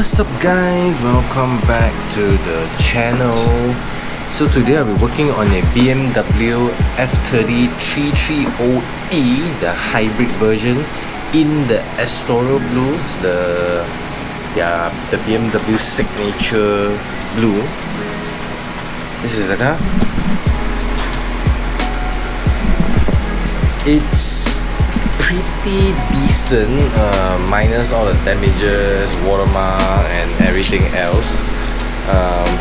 What's up guys, welcome back to the channel. So today I'll be working on a BMW F30 330e, the hybrid version in the Astoro blue, the BMW signature blue. This is the car. It's pretty decent, minus all the damages, watermark and everything else,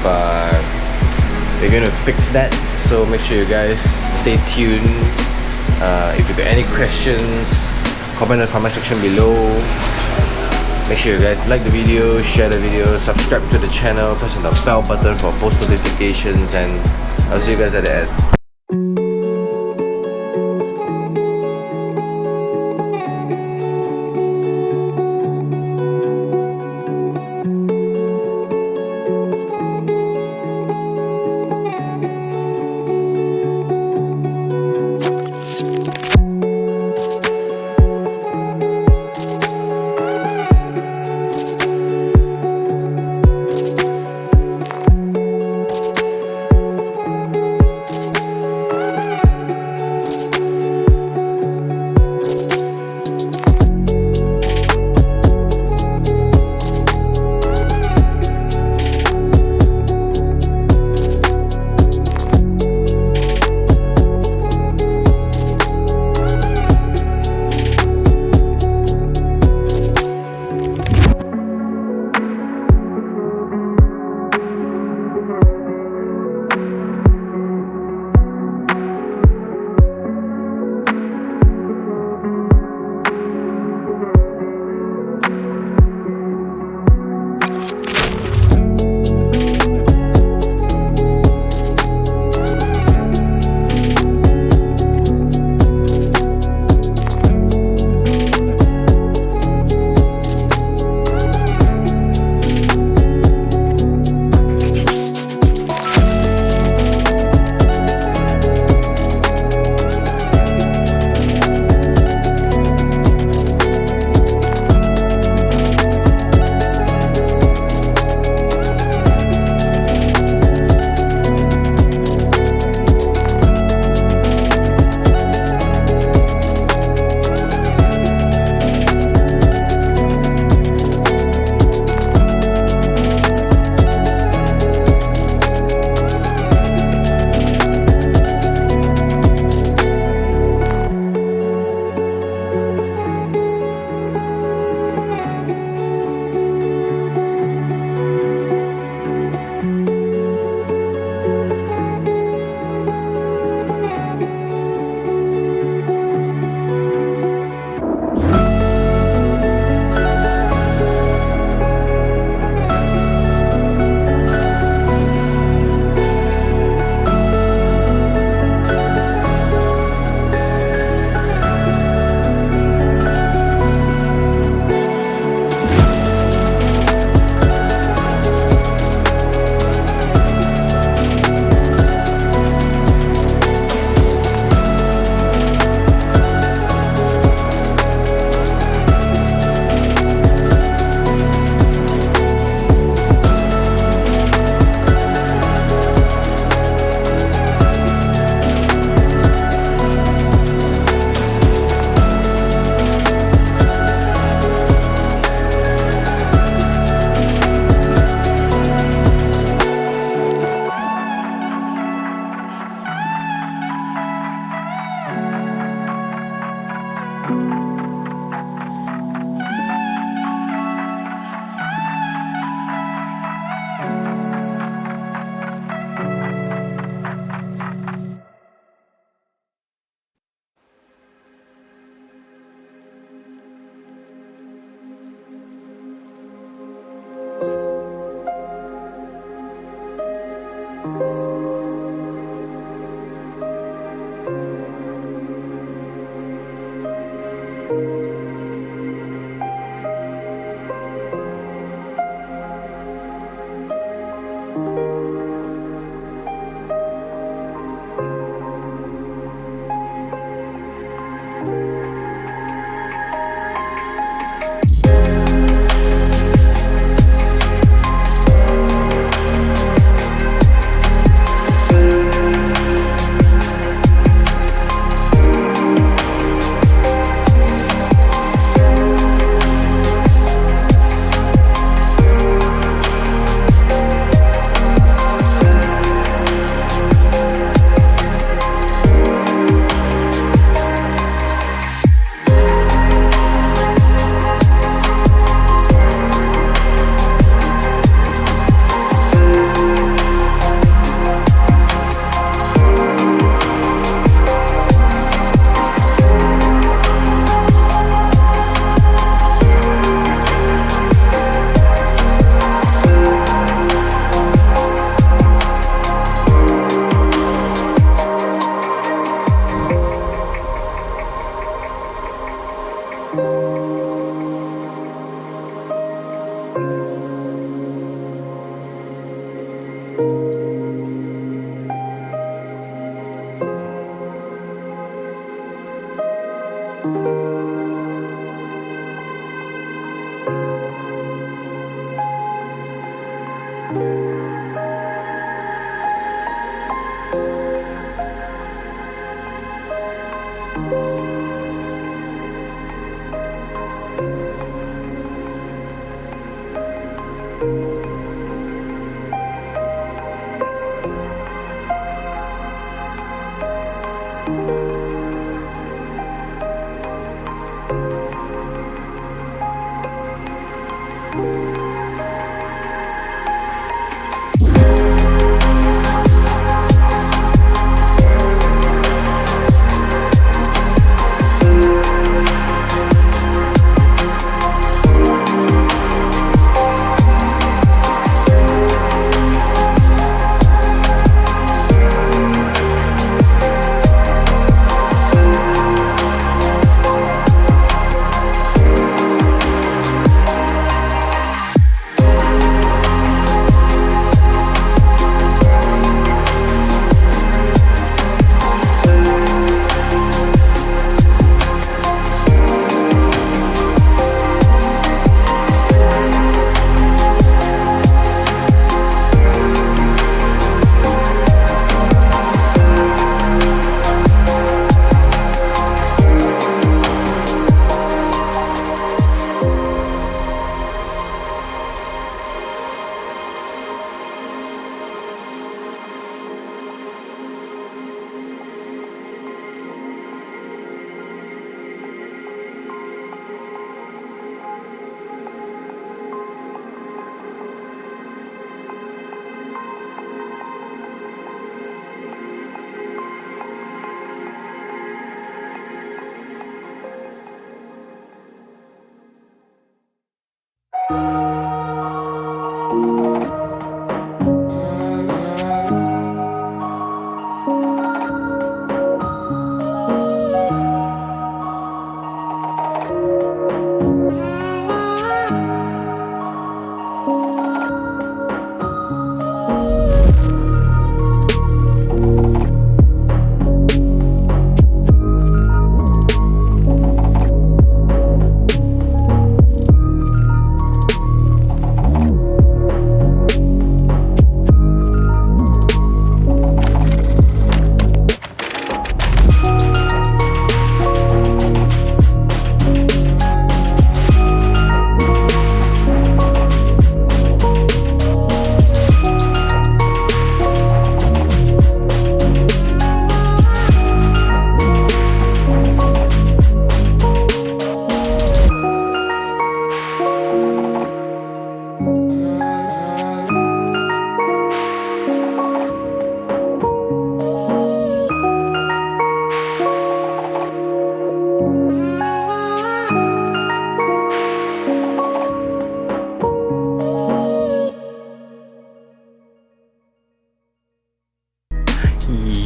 but we're going to fix that, so make sure you guys stay tuned. If you got any questions, comment in the comment section below. Make sure you guys like the video, share the video, subscribe to the channel, press on the bell button for post notifications, and I'll see you guys at the end.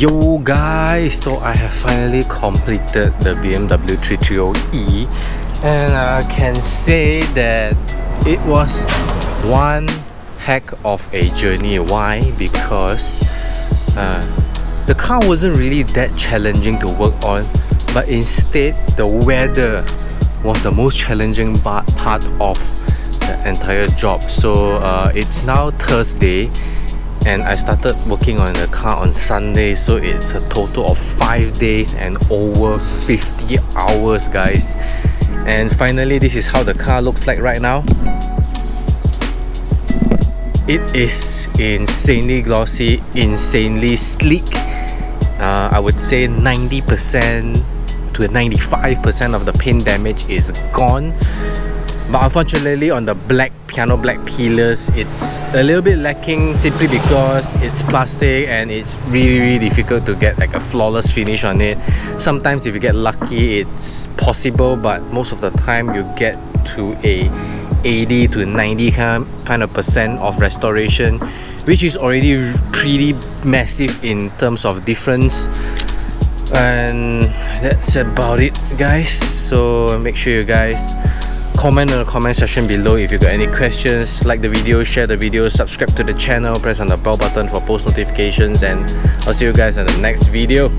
Yo guys, so I have finally completed the BMW 330e, and I can say that it was one heck of a journey. Why? Because the car wasn't really that challenging to work on, but instead the weather was the most challenging part of the entire job. So it's now Thursday and I started working on the car on Sunday, so it's a total of 5 days and over 50 hours, guys. And finally, this is how the car looks like right now. It is insanely glossy, insanely sleek. I would say 90% to 95% of the paint damage is gone. But unfortunately, on the piano black pillars, it's a little bit lacking simply because it's plastic and it's really difficult to get like a flawless finish on it. Sometimes if you get lucky, it's possible, but most of the time you get to a 80 to 90 kind of percent of restoration, which is already pretty massive in terms of difference. And that's about it, guys. So make sure you guys comment in the comment section below if you got any questions. Like the video, share the video, subscribe to the channel, press on the bell button for post notifications, and I'll see you guys in the next video.